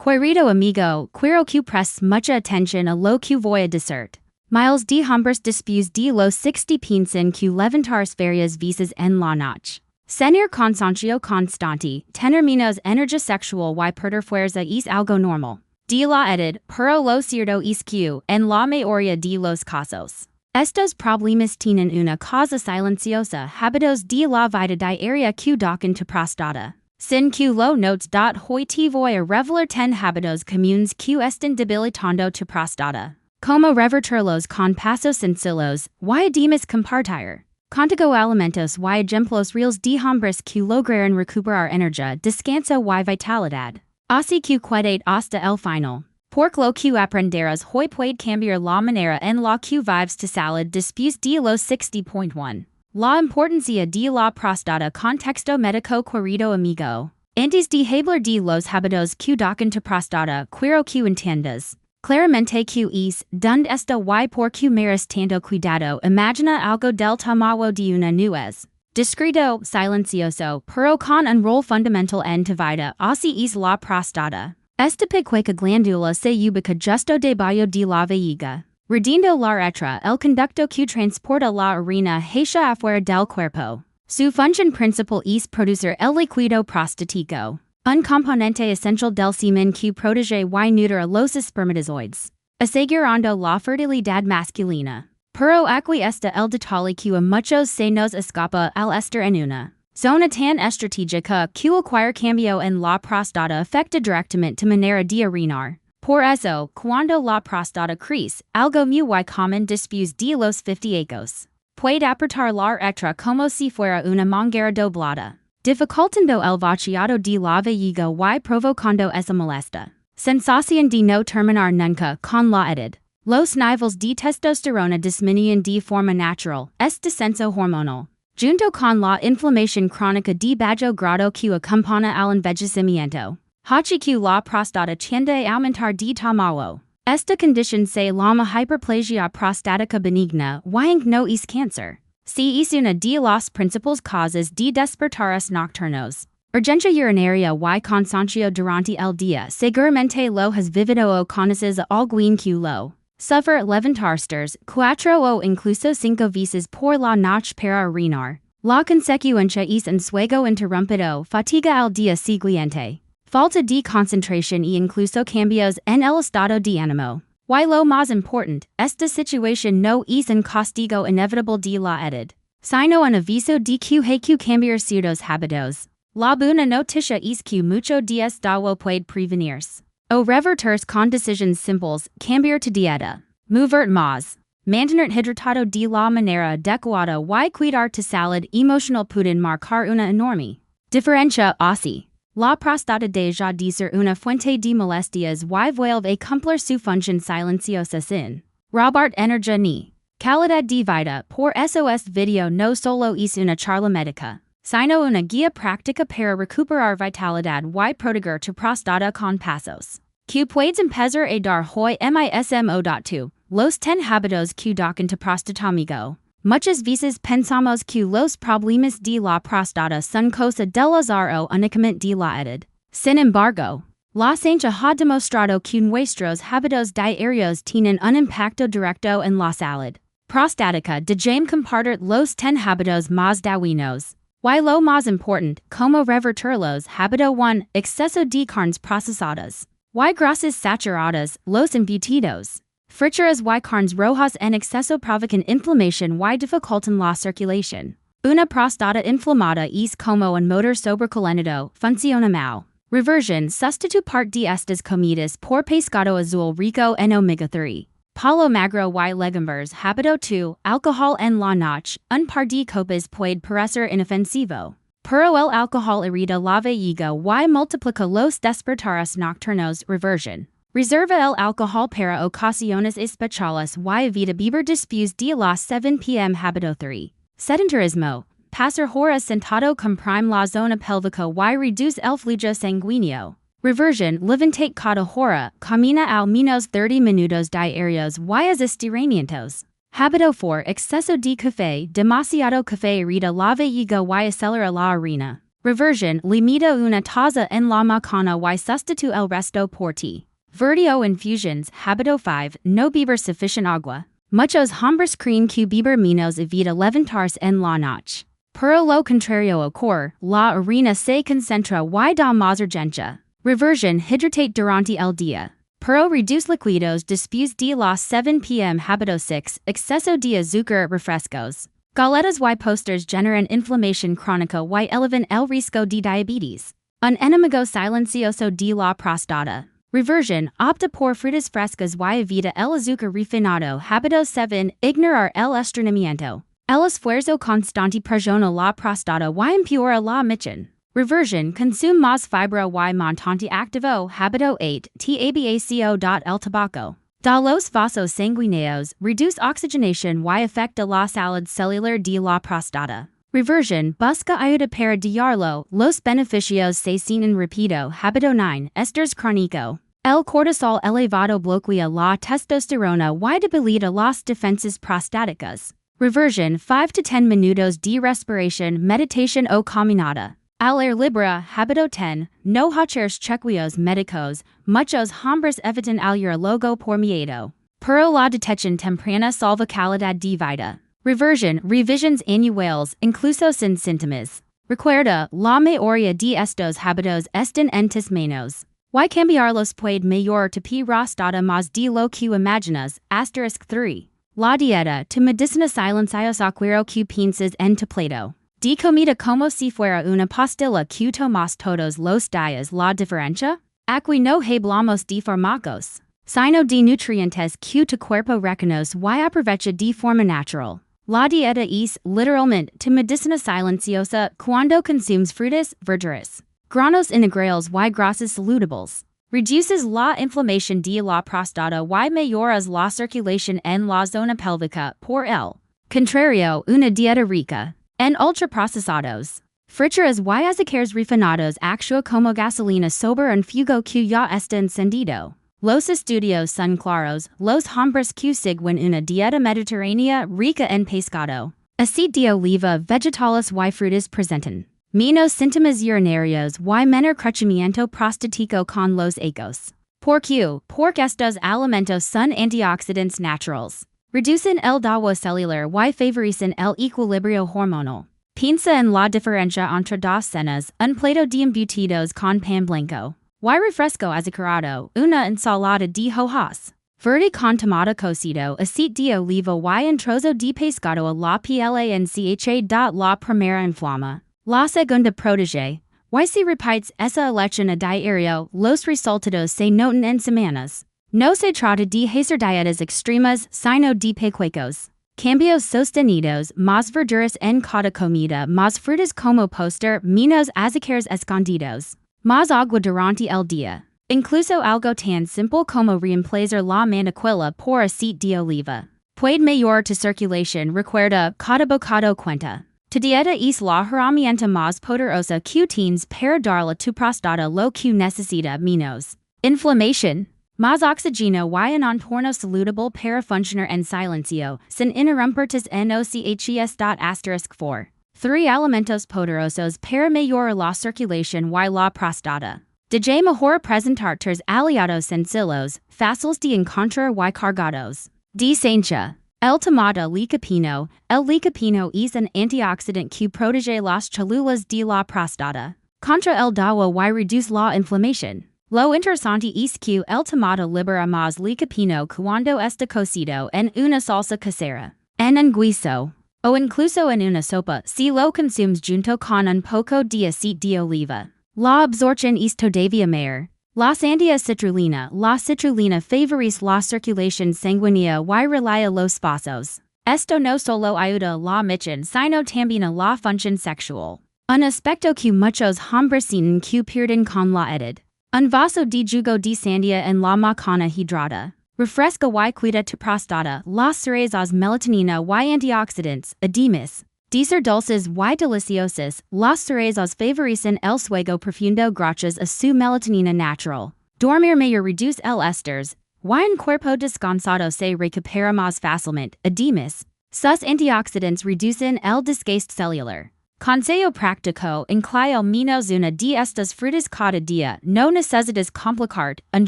Corrido amigo, quiero que preste mucha atención a lo que voy a decir. Miles de hombres después de los 60 piensan que levantarse varias veces en la noche. Sentir cansancio constante, tener menos energía sexual y perder fuerza es algo normal. De la edad, pero lo cierto es que, en la mayoría de los casos, estos problemas tienen una causa silenciosa, hábitos de la vida diaria que tocan tu próstata. Sin que lo notes. Hoy te voy a revelar 10 hábitos comunes que están debilitando tu próstata. Cómo revertirlos con pasos sencillos, y además compartir contigo alimentos y ejemplos reales de hombres que lograron recuperar energía, descanso y vitalidad. Así que quédate hasta el final. Porque lo que aprenderás hoy puede cambiar la manera en la que vives tu salud después de los 60.1. La importancia de la próstata contexto médico corrido amigo. Antes de hablar de los hábitos que tocan tu próstata, quiero que entiendas claramente que es donde está y por que mereces tanto cuidado. Imagina algo del tamaño de una nuez. Discreto, silencioso, pero con un rol fundamental en tu vida. Así es la próstata. Esta pequeña glándula se ubica justo debajo de la vejiga, riendo la uretra, el conducto que transporta la orina hacia afuera del cuerpo. Su función principal es producir el líquido prostático, un componente esencial del semen que protege y nutre a los espermatozoides, asegurando la fertilidad masculina. Pero aquí está el detalle que a muchos se nos escapa al estar en una zona tan estratégica que cualquier cambio en la próstata afecta directamente tu manera de orinar. Por eso, cuando la próstata crece, algo muy común después de los 50 años, puede apretar la uretra como si fuera una manguera doblada, dificultando el vaciado de la vejiga y provocando esa molesta sensación de no terminar nunca. Con la edad, los niveles de testosterona disminuyen de forma natural, es descenso hormonal, junto con la inflamación crónica de bajo grado que acompaña al envejecimiento. Hachi que la próstata tiende a aumentar de tamaño. Esta condición se llama hiperplasia prostática benigna y no es cáncer. Si es una de las principales causas de despertares nocturnos. Urgencia urinaria y cansancio durante el día. Seguramente lo has vivido o conoces a alguien que lo sufre. Levantarse 4 o incluso 5 veces por la noche para orinar. La consecuencia es un sueño interrumpido, fatiga al día siguiente, falta de concentración e incluso cambios en el estado de ánimo. Y lo más importante, esta situación no es un castigo inevitable de la edad, sino un aviso de que hay que cambiar ciertos hábitos. La buena noticia es que mucho de esto puede prevenirse o revertirse con decisiones simples. Cambiar tu dieta, mover más, mantener hidratado de la manera adecuada y cuidar tu salud emocional pueden marcar una enorme diferencia. Así, la próstata deja de ser una fuente de molestias y vuelve a cumplir su función silenciosa sin robar energía ni calidad de vida. Por eso este video no solo es una charla médica, sino una guía práctica para recuperar vitalidad y proteger tu próstata con pasos que puedes empezar a dar hoy mismo. Los 10 hábitos que tocan tu próstata amigo. Muchas veces pensamos que los problemas de la próstata son cosa del azar o únicamente de la edad. Sin embargo, la ciencia ha demostrado que nuestros hábitos diarios tienen un impacto directo en la salud prostática. Dejemos compartir los 10 hábitos más dañinos y lo más importante, cómo revertirlos. Hábito 1. Exceso de carnes procesadas y grasas saturadas. Los embutidos, frituras y carnes rojas en exceso provocan inflamación y dificultan la circulación. Una próstata inflamada es como un motor sobrecalentado, funciona mal. Reversión. Sustituir de estas comidas por pescado azul rico en omega 3, palo magro y legumbres. Hábito 2. Alcohol en la noche. Un par de copas puede parecer inofensivo, pero el alcohol irrita la vejiga y multiplica los despertares nocturnos. Reversión. Reserva el alcohol para ocasiones especiales y evita beber después de las 7 p.m. Hábito 3. Sedentarismo. Pasar horas sentado comprime la zona pélvica y reduce el flujo sanguíneo. Reversión. Levantarte cada hora, camina al menos 30 minutos diarios y haz estiramientos. Hábito 4. Exceso de café. Demasiado café irrita la vejiga y acelera la orina, Reversion, limito una taza en la macana y sustituto el resto por ti. Vertio infusions, habito 5, no beber sufficient agua. Muchos hombres creen que beber menos evita levantarse en la noche. Pero lo contrario ocurre, la orina se concentra y da más urgencia. Reversion, hidratate durante el día. Pero reduce líquidos después de las 7 p.m. Habito 6, exceso de azúcar refrescos. Galletas y posters generan inflamación crónica y elevan el riesgo de diabetes. Un enemigo silencioso de la próstata. Reversion, opta por frutas frescas y evita el azúcar refinado. Habito 7, ignorar el estreñimiento. El esfuerzo constante presiona la próstata y empeora la micción. Reversion, consume más fibra y montante activo. Habito 8, tabaco. El tabaco. Da los vasos sanguíneos, reduce oxigenación y afecta la salud celular de la próstata. Reversion, busca ayuda para diarlo, los beneficios se siguen rápido. Habito 9, estrés crónico. El cortisol elevado bloquea la testosterona y debilita las defensas prostáticas. Reversion, 5 to 10 minutos de respiración, meditación o caminata. Al aire libre. Habito 10, no hacer chequeos médicos, muchos hombres evitan el urologo por miedo. Pero la detección temprana salva calidad de vida. Reversion, revisions anuales, incluso sin síntomas. Recuerda, la mayoría de estos hábitos están en tus manos. Y cambiarlos puede mejorar tu próstata más de lo que imaginas. *3. La dieta, tu medicina silenciosa quiero que pienses en tu plato. De comida como si fuera una pastilla que tomas todos los días. La diferencia? Aquí no hablamos de fármacos, sino de nutrientes que tu cuerpo reconoce y aprovecha de forma natural. La dieta es, literalmente, tu medicina silenciosa cuando consumes frutas, verduras, granos integrales y grasas saludables. Reduces la inflamación de la próstata y mejoras la circulación en la zona pélvica. Por el contrario, una dieta rica en ultraprocesados, frituras y azúcares refinados actúa como gasolina sobre un fuego que ya está encendido. Los estudios son claros, los hombres que siguen una dieta mediterránea rica en pescado, aceite de oliva, vegetales y frutas presentan menos síntomas urinarios y menor crecimiento prostático con los ecos. Porque estos alimentos son antioxidantes naturales. Reducen el daño celular y favorecen el equilibrio hormonal. Piensa en la diferencia entre dos cenas, un plato de embutidos con pan blanco y refresco azucarado, una ensalada de hojas verde con tomate cocido, aceite de oliva y un trozo de pescado a la plancha. La primera inflama, la segunda protege, y si repites esa elección a diario, los resultados se notan en semanas. No se trata de hacer dietas extremas, sino de pequeños cambios sostenidos, más verduras en cada comida, más frutas como póster, menos azúcares escondidos, más agua durante el día. Incluso algo tan simple como reemplazar la mantequilla por aceite de oliva puede mejorar tu circulación. Recuerda, cada bocado cuenta. Tu dieta es la herramienta más poderosa que tienes para darle a tu próstata lo que necesita: menos inflamación, más oxígeno y un entorno saludable para funcionar en silencio, sin interrumpir tus noches. *4. 3 alimentos poderosos para mejorar la circulación y la próstata. De mejor presentar tus aliados sencillos, fáciles de encontrar y cargados de esencia. El tomate licopeno. El licopeno es un antioxidante que protege las células de la próstata contra el daño y reduce la inflamación. Lo interesante es que el tomate libera más licopeno cuando está cocido en una salsa casera, en un guiso, o incluso en una sopa si lo consumes junto con un poco de aceite de oliva. La absorción es todavía mayor. La citrulina. La citrulina favorece la circulación sanguínea y relaja los vasos. Esto no solo ayuda a la micción, sino también a la función sexual, un aspecto que muchos hombres sienten que pierden con la edad. Un vaso de jugo de sandía en la macana hidrata. Refresca y cuida tu próstata. Las cerezas melatonina y antioxidantes, además de ser dulces y deliciosas, las cerezas favorecen el sueño profundo gracias a su melatonina natural. Dormir mejor reduce el estrés, y un cuerpo descansado se recupera más fácilmente. Además, sus antioxidantes reducen el desgaste celular. Consejo práctico inclyo menos una de estas frutas cada día, no necesitas complicar un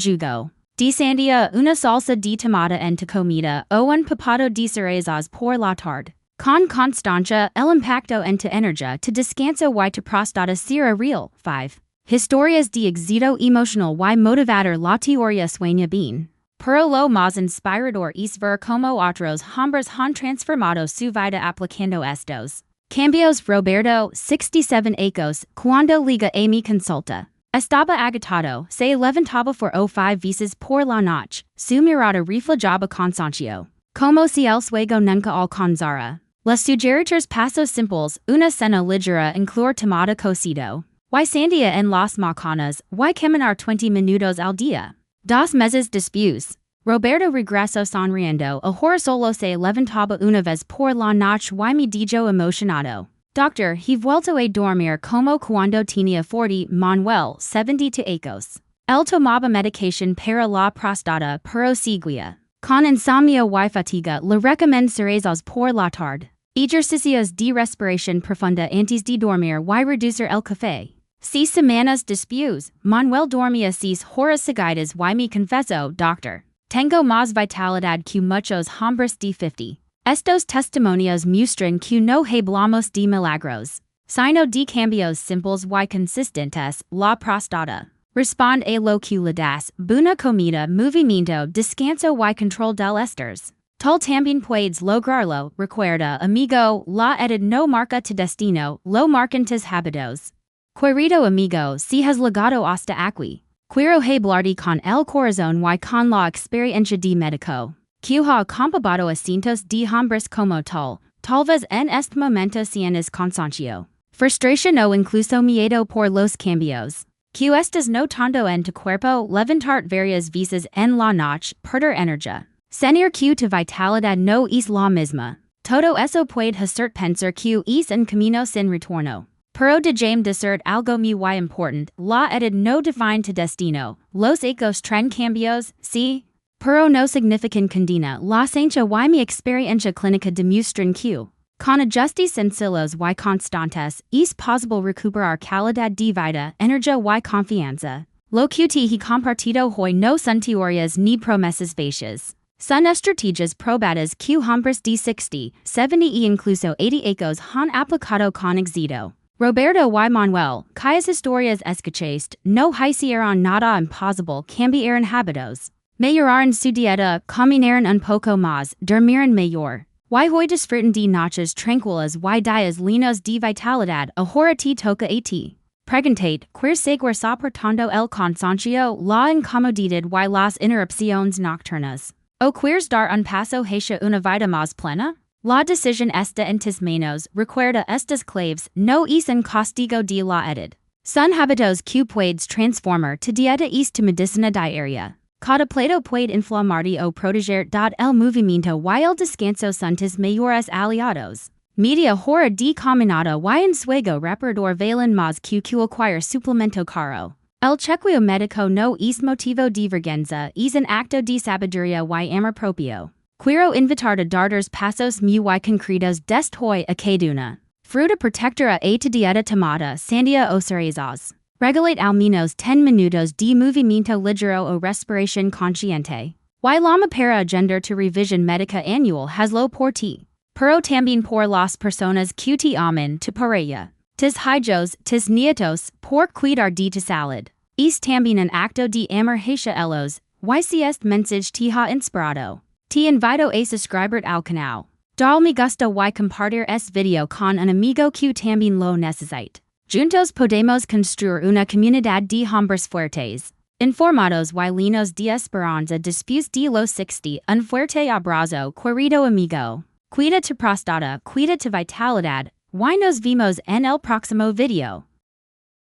jugo. Disandia una salsa de tomate en tu comida o un papado de cerezas por la tarde. Con constancia, el impacto en tu energía te descanso y tu próstata será real. 5. Historias de éxito emocional y motivador la teoría sueña bien. Pero lo más inspirador es ver como otros hombres han transformado su vida aplicando estos cambios. Roberto, 67 años, cuando liga a mi consulta. Estaba agotado, se levantaba por 5 veces por la noche, su mirada reflejaba cansancio. Como si el sueño nunca alcanzara. Las sugeridas pasos simples, una cena ligera incluir tomate cocido. Y sandía en las macanas, y caminar 20 minutos al día. 2 meses después. Roberto regresó sonriendo, ahora solo se levantaba una vez por la noche y me dijo emocionado. Doctor, he vuelto a dormir como cuando tenía 40, Manuel, 70 años. Él tomaba medicación para la próstata, pero seguía. Con insomnio y fatiga, le recomiendo cerezas por la tarde. Ejercicios de respiración profunda antes de dormir y reducir el café. 6 semanas después, Manuel dormía 6 horas seguidas y me confesó, doctor. Tengo más vitalidad que muchos hombres de 50. Estos testimonios muestran que no hablamos de milagros, sino de cambios simples y consistentes. La próstata responde a lo que le das, buena comida, movimiento, descanso y control del estrés. Tú también puedes lograrlo. Recuerda, amigo, la edad no marca tu destino, lo marcan tus hábitos. Corrido amigo, si has llegado hasta aquí. Quiero hablarte con el corazón y con la experiencia de médico. Que ha acompañado a cientos de hombres como tal vez en este momento tienes cansancio, frustración o incluso miedo por los cambios. Que estás notando en tu cuerpo, levantarte varias veces en la noche, perder energía. Sentir que tu vitalidad no es la misma. Todo eso puede hacer pensar que es un camino sin retorno. Pero déjame decir algo muy importante, la edad no define tu destino, los hechos traen cambios, sí, pero no significan condena. La ciencia y mi experiencia clínica demuestran que, con ajustes sencillos y constantes, es posible recuperar calidad de vida, energía y confianza. Lo que te he compartido hoy no son teorías ni promesas vacías. Son estrategias probadas que hombres de 60, 70 e incluso 80 años han aplicado con éxito. Roberto y Manuel, cuyas historias escuchaste, no hicieron nada imposible, cambiaron hábitos. Mejoraron su dieta, caminaron un poco más, dormieron mejor. Y hoy disfrutan de noches tranquilas y días llenos de vitalidad. Ahora te toca a ti. Preguntate, ¿quieres seguir soportando el cansancio, la incomodidad y las interrupciones nocturnas? ¿O quieres dar un paso hacia una vida más plena? La decisión está en tus manos. Recuerda estas claves, no es un castigo de la edad. Son hábitos que puedes transformar. Tu dieta es tu medicina diaria. Cada plato puede inflamarte o proteger el movimiento y el descanso son tus mayores aliados. Media hora de caminata y en suego reparador valen más que cualquier suplemento caro. El chequeo médico no es motivo de vergüenza, es un acto de sabiduría y amor propio. Quiero invitar a dar pasos muy concretos desde hoy a cada una. Fruta protectora a tu dieta tomata, sandía o cerezas. Regulate al menos 10 minutos de movimiento ligero o respiración consciente. Y la para agenda tu revisión médica annual hazlo por ti. Pero también por las personas que te aman, tu pareja, tus hijos, tus nietos, por cuidar de tu salud. Es también un acto de amor hacia ellos, y si este mensaje te ha inspirado. Te invito a suscribirte al canal. Dale me gusta y compartir este video con un amigo que también lo necesite. Juntos podemos construir una comunidad de hombres fuertes, informados y llenos de esperanza después de los 60. Un fuerte abrazo, querido amigo. Cuida tu próstata, cuida tu vitalidad, y nos vemos en el próximo video.